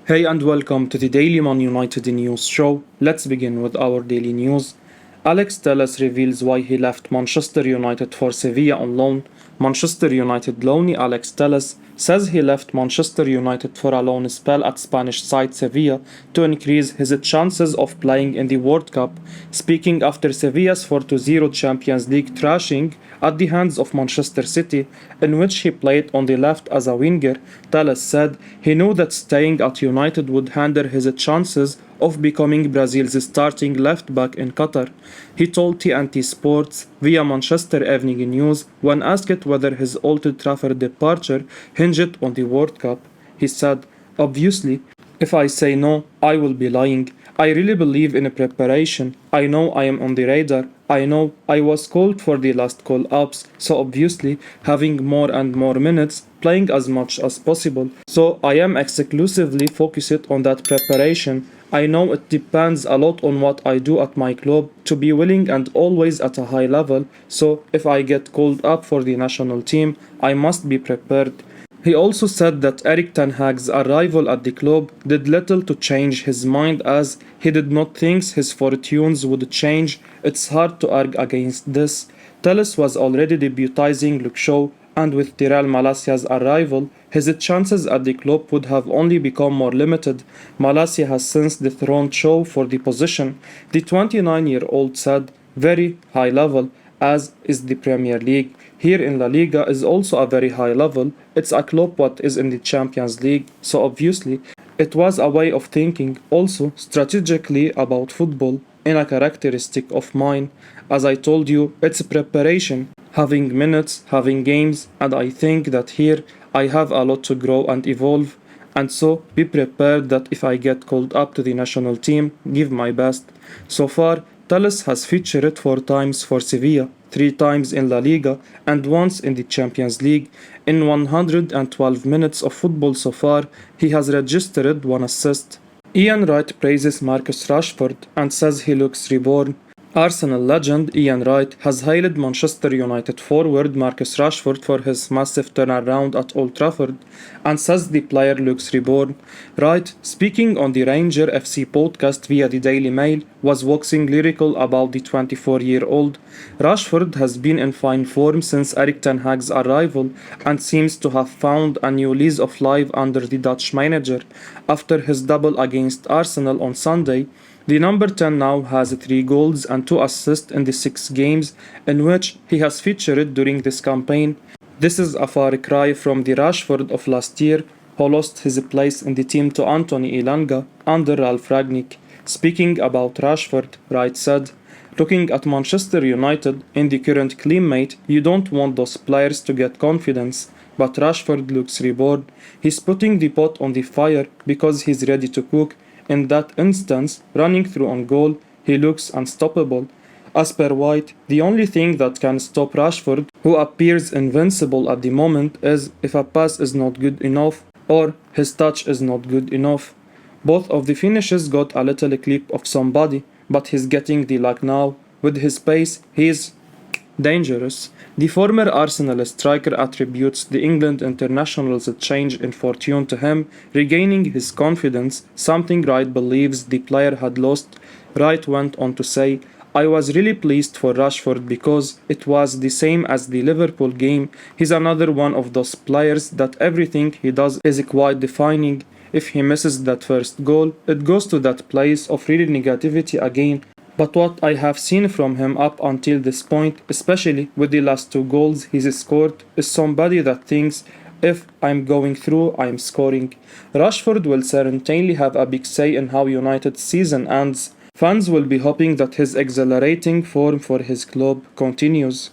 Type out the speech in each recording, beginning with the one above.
Hey and welcome to the Daily Man United News Show. Let's begin with our daily news. Alex Telles reveals why he left Manchester United for Sevilla on loan. Manchester United loanee Alex Telles says he left Manchester United for a loan spell at Spanish side Sevilla to increase his chances of playing in the World Cup, speaking after Sevilla's 4-0 Champions League thrashing at the hands of Manchester City, in which he played on the left as a winger. Telles said he knew that staying at United would hinder his chances of becoming Brazil's starting left back in Qatar. He told TNT Sports via Manchester Evening News when asked whether his Old Trafford departure hinged on the World Cup. He said, "Obviously, if I say no, I will be lying. I really believe in preparation. I know I am on the radar. I know I was called for the last call-ups, so obviously having more and more minutes, playing as much as possible. So I am exclusively focused on that preparation. I know it depends a lot on what I do at my club to be willing and always at a high level, so if I get called up for the national team, I must be prepared." He also said that Erik Ten Hag's arrival at the club did little to change his mind, as he did not think his fortunes would change. It's hard to argue against this. Telles was already debuting Luke Shaw, and with Tyrell Malacia's arrival, his chances at the club would have only become more limited. Malacia has since dethroned Shaw for the position. The 29-year-old said, "Very high level, as is the Premier League. Here in La Liga is also a very high level. It's a club what is in the Champions League, so obviously it was a way of thinking also strategically about football in a characteristic of mine. As I told you, it's preparation, having minutes, having games, and I think that here I have a lot to grow and evolve, and so be prepared that if I get called up to the national team, give my best." So far, Telles has featured 4 times for Sevilla, 3 times in La Liga, and once in the Champions League. In 112 minutes of football so far, he has registered 1 assist. Ian Wright praises Marcus Rashford and says he looks reborn. Arsenal legend Ian Wright has hailed Manchester United forward Marcus Rashford for his massive turnaround at Old Trafford and says the player looks reborn. Wright, speaking on the Ranger FC podcast via the Daily Mail, was waxing lyrical about the 24-year-old. Rashford has been in fine form since Erik Ten Hag's arrival and seems to have found a new lease of life under the Dutch manager. After his double against Arsenal on Sunday, the number 10 now has 3 goals and 2 assists in the 6 games in which he has featured during this campaign. This is a far cry from the Rashford of last year, who lost his place in the team to Anthony Elanga under Ralf Rangnick. Speaking about Rashford, Wright said, "Looking at Manchester United in the current climate, you don't want those players to get confidence. But Rashford looks reborn. He's putting the pot on the fire because he's ready to cook. In that instance, running through on goal, he looks unstoppable." As per White, the only thing that can stop Rashford, who appears invincible at the moment, is if a pass is not good enough or his touch is not good enough. Both of the finishes got a little clip of somebody, but he's getting the luck now. With his pace, he's dangerous. The former Arsenal striker attributes the England international's change in fortune to him regaining his confidence, something Wright believes the player had lost. Wright went on to say, "I was really pleased for Rashford because it was the same as the Liverpool game. He's another one of those players that everything he does is quite defining. If he misses that first goal, it goes to that place of really negativity again. But what I have seen from him up until this point, especially with the last 2 goals he's scored, is somebody that thinks if I'm going through, I'm scoring." Rashford will certainly have a big say in how United's season ends. Fans will be hoping that his exhilarating form for his club continues.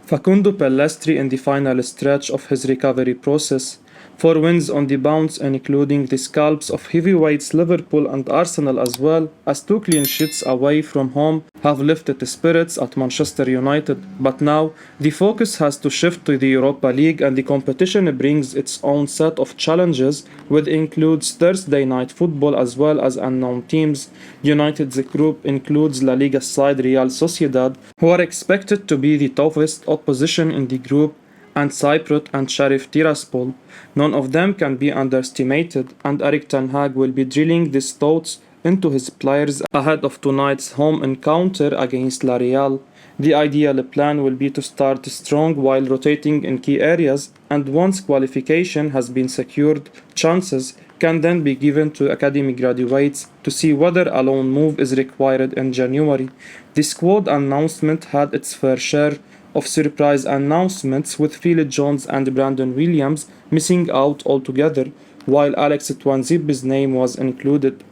Facundo Pellistri in the final stretch of his recovery process. 4 wins on the bounce, including the scalps of heavyweights Liverpool and Arsenal, as well as 2 clean sheets away from home, have lifted the spirits at Manchester United. But now, the focus has to shift to the Europa League, and the competition brings its own set of challenges, which includes Thursday night football as well as unknown teams. United's group includes La Liga side Real Sociedad, who are expected to be the toughest opposition in the group, and Cyprus and Sheriff Tiraspol. None of them can be underestimated, and Erik ten Hag will be drilling these thoughts into his players ahead of tonight's home encounter against La Real. The ideal plan will be to start strong while rotating in key areas, and once qualification has been secured, chances can then be given to academy graduates to see whether a loan move is required in January. The squad announcement had its fair share of surprise announcements, with Phil Jones and Brandon Williams missing out altogether, while Alex Twanzibe's name was included.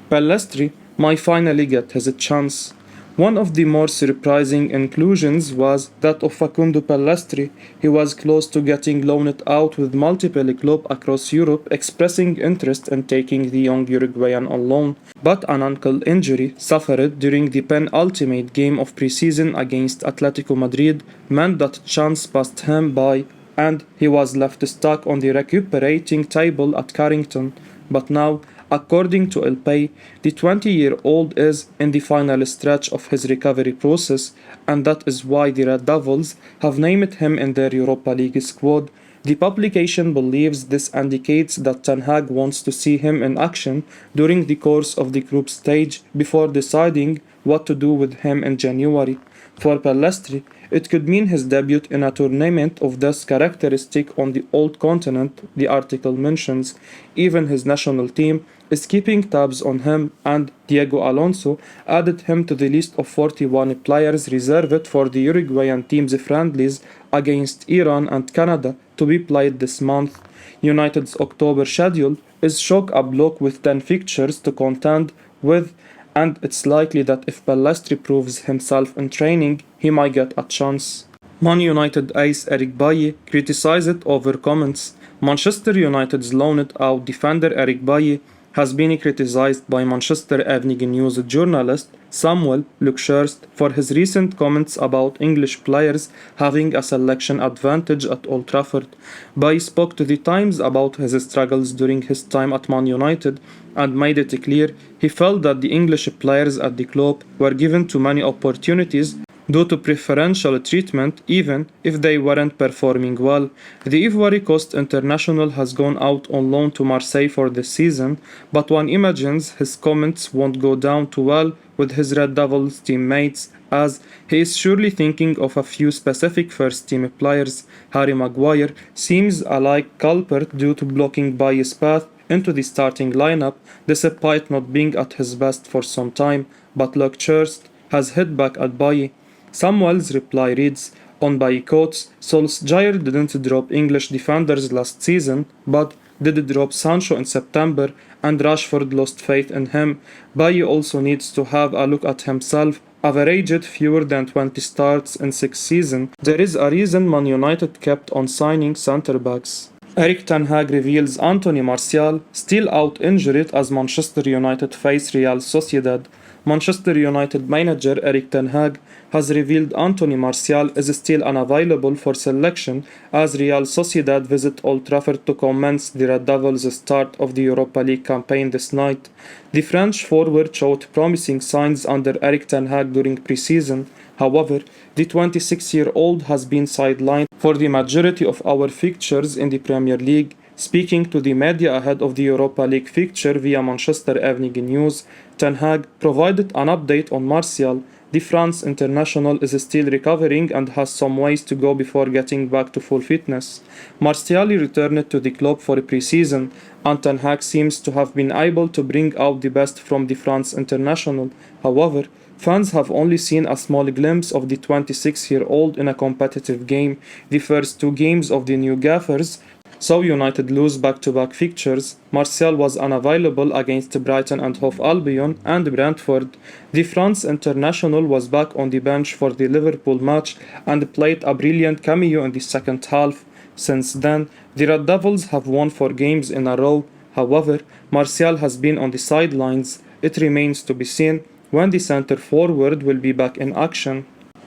Pellistri might finally get his chance. One of the more surprising inclusions was that of Facundo Pellistri. He was close to getting loaned out, with multiple clubs across Europe expressing interest in taking the young Uruguayan on loan, but an ankle injury suffered during the penultimate game of pre-season against Atletico Madrid meant that chance passed him by, and he was left stuck on the recuperating table at Carrington. But now, according to El Pay, the 20-year-old is in the final stretch of his recovery process, and that is why the Red Devils have named him in their Europa League squad. The publication believes this indicates that Ten Hag wants to see him in action during the course of the group stage before deciding what to do with him in January. For Pellistri, it could mean his debut in a tournament of this characteristic on the old continent, the article mentions. Even his national team is keeping tabs on him, and Diego Alonso added him to the list of 41 players reserved for the Uruguayan team's friendlies against Iran and Canada to be played this month. United's October schedule is chock-a-block with 10 fixtures to contend with, and it's likely that if Pellistri proves himself in training, he might get a chance. Man United ace Eric Bailly criticized over comments. Manchester United's loaned out defender Eric Bailly has been criticized by Manchester Evening News journalist Samuel Luxhurst for his recent comments about English players having a selection advantage at Old Trafford. Bailly spoke to the Times about his struggles during his time at Man United and made it clear he felt that the English players at the club were given too many opportunities due to preferential treatment, even if they weren't performing well. The Ivory Coast international has gone out on loan to Marseille for this season, but one imagines his comments won't go down too well with his Red Devils teammates, as he is surely thinking of a few specific first-team players. Harry Maguire seems a like culprit due to blocking Bailly's path into the starting lineup, despite not being at his best for some time, but Luxhurst has hit back at Bailly. Samuel's reply reads, on Bailly quotes, Solskjaer didn't drop English defenders last season, but did drop Sancho in September, and Rashford lost faith in him. Bailly also needs to have a look at himself, averaged fewer than 20 starts in 6 seasons. There is a reason Man United kept on signing centre-backs. Erik ten Hag reveals Anthony Martial still out injured as Manchester United face Real Sociedad. Manchester United manager Erik ten Hag has revealed Anthony Martial is still unavailable for selection as Real Sociedad visit Old Trafford to commence the Red Devils' start of the Europa League campaign this night. The French forward showed promising signs under Erik ten Hag during pre-season. However, the 26-year-old has been sidelined for the majority of our fixtures in the Premier League. Speaking to the media ahead of the Europa League fixture via Manchester Evening News, Ten Hag provided an update on Martial. The France international is still recovering and has some ways to go before getting back to full fitness. Martial returned to the club for pre-season, and Ten Hag seems to have been able to bring out the best from the France international. However, fans have only seen a small glimpse of the 26-year-old in a competitive game. The first 2 games of the new gaffers saw United lose back-to-back fixtures. Martial was unavailable against Brighton and Hove Albion and Brentford. The France international was back on the bench for the Liverpool match and played a brilliant cameo in the second half. Since then, the Red Devils have won 4 games in a row. However, Martial has been on the sidelines. It remains to be seen when the centre forward will be back in action.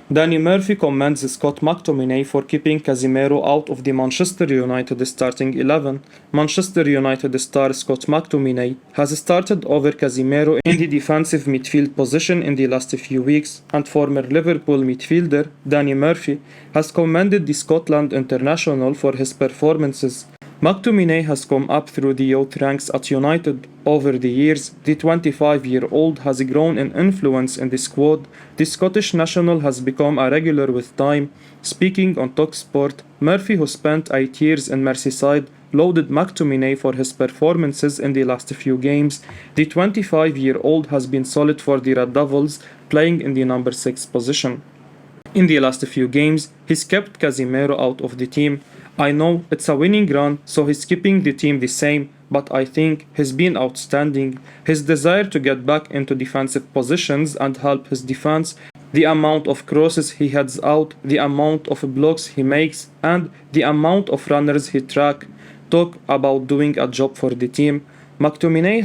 Danny Murphy commends Scott McTominay for keeping Casemiro out of the Manchester United starting 11. Manchester United star Scott McTominay has started over Casemiro in the defensive midfield position in the last few weeks, and former Liverpool midfielder Danny Murphy has commended the Scotland international for his performances. McTominay has come up through the youth ranks at United. Over the years, the 25-year-old has grown in influence in the squad. The Scottish national has become a regular with time. Speaking on talkSPORT, Murphy, who spent 8 years in Merseyside, lauded McTominay for his performances in the last few games. The 25-year-old has been solid for the Red Devils, playing in the number 6 position. In the last few games, he's kept Casemiro out of the team. I know it's a winning run, so he's keeping the team the same, but I think he's been outstanding. His desire to get back into defensive positions and help his defense, the amount of crosses he heads out, the amount of blocks he makes, and the amount of runners he tracks. Talk about doing a job for the team. McTominay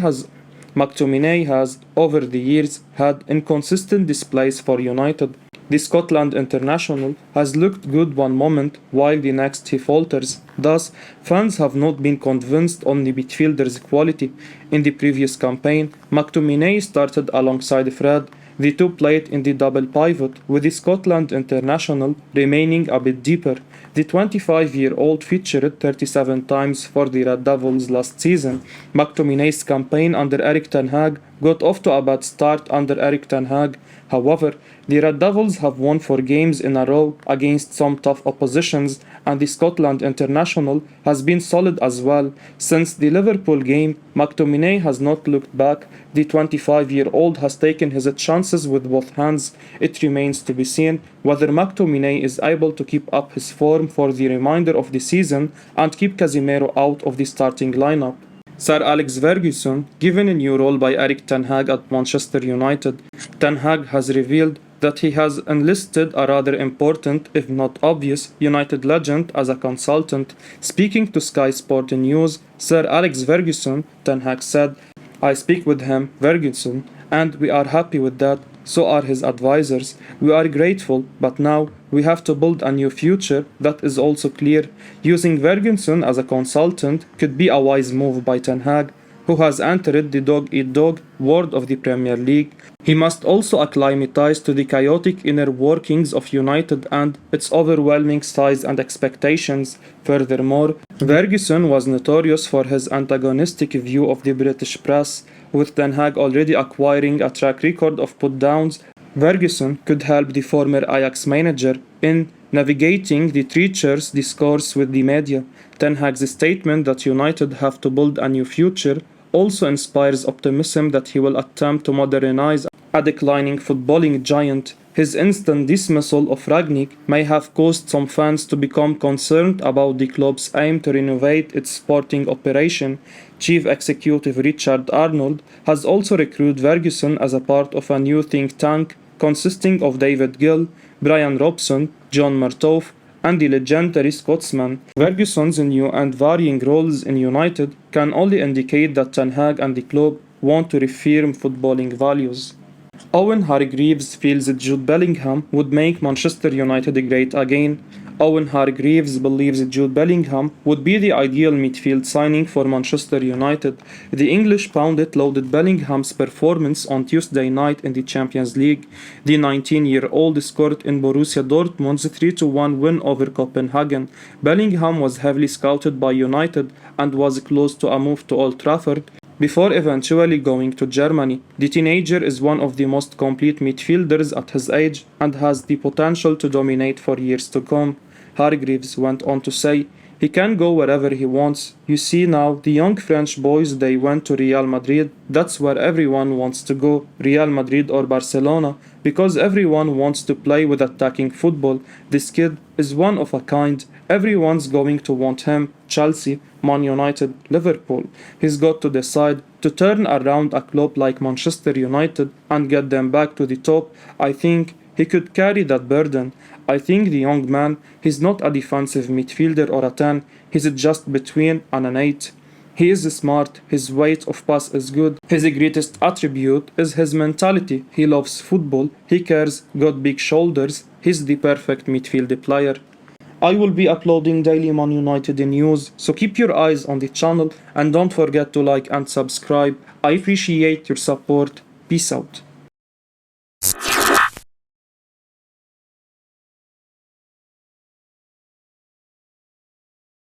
has over the years had inconsistent displays for United. The Scotland international has looked good one moment while the next he falters. Thus, fans have not been convinced on the midfielder's quality. In the previous campaign, McTominay started alongside Fred. The two played in the double pivot, with the Scotland international remaining a bit deeper. The 25-year-old featured 37 times for the Red Devils last season. McTominay's campaign under Erik ten Hag got off to a bad start under Erik ten Hag. However, the Red Devils have won 4 games in a row against some tough oppositions, and the Scotland international has been solid as well. Since the Liverpool game, McTominay has not looked back. The 25-year-old has taken his chances with both hands. It remains to be seen whether McTominay is able to keep up his form for the remainder of the season and keep Casemiro out of the starting lineup. Sir Alex Ferguson, given a new role by Erik ten Hag at Manchester United. Ten Hag has revealed that he has enlisted a rather important, if not obvious, United legend as a consultant. Speaking to Sky Sport News, Sir Alex Ferguson, Ten Hag said, "I speak with him, Ferguson, and we are happy with that. So are his advisors. We are grateful, but now we have to build a new future that is also clear. Using Ferguson as a consultant could be a wise move by Ten Hag, who has entered the dog-eat-dog world of the Premier League. He must also acclimatize to the chaotic inner workings of United and its overwhelming size and expectations. Furthermore, Ferguson was notorious for his antagonistic view of the British press. With Ten Hag already acquiring a track record of put-downs, Ferguson could help the former Ajax manager in navigating the treacherous discourse with the media. Ten Hag's statement that United have to build a new future also inspires optimism that he will attempt to modernize a declining footballing giant. His instant dismissal of Rangnick may have caused some fans to become concerned about the club's aim to renovate its sporting operation. Chief Executive Richard Arnold has also recruited Ferguson as a part of a new think tank consisting of David Gill, Brian Robson, John Murtough, and the legendary Scotsman. Ferguson's new and varying roles in United can only indicate that Ten Hag and the club want to reaffirm footballing values. Owen Hargreaves feels that Jude Bellingham would make Manchester United great again. Owen Hargreaves believes that Jude Bellingham would be the ideal midfield signing for Manchester United. The English pundit lauded Bellingham's performance on Tuesday night in the Champions League. The 19-year-old scored in Borussia Dortmund's 3-1 win over Copenhagen. Bellingham was heavily scouted by United and was close to a move to Old Trafford before eventually going to Germany. The teenager is one of the most complete midfielders at his age and has the potential to dominate for years to come. Hargreaves went on to say, "He can go wherever he wants. You see now, the young French boys, they went to Real Madrid. That's where everyone wants to go, Real Madrid or Barcelona, because everyone wants to play with attacking football. This kid is one of a kind. Everyone's going to want him. Chelsea, Man United, Liverpool. He's got to decide to turn around a club like Manchester United and get them back to the top. I think he could carry that burden. I think the young man, he's not a defensive midfielder or a 10, he's just between an 8. He is smart, his weight of pass is good, his greatest attribute is his mentality. He loves football, he cares, got big shoulders, he's the perfect midfield player. I will be uploading daily Man United news, so keep your eyes on the channel and don't forget to like and subscribe. I appreciate your support. Peace out.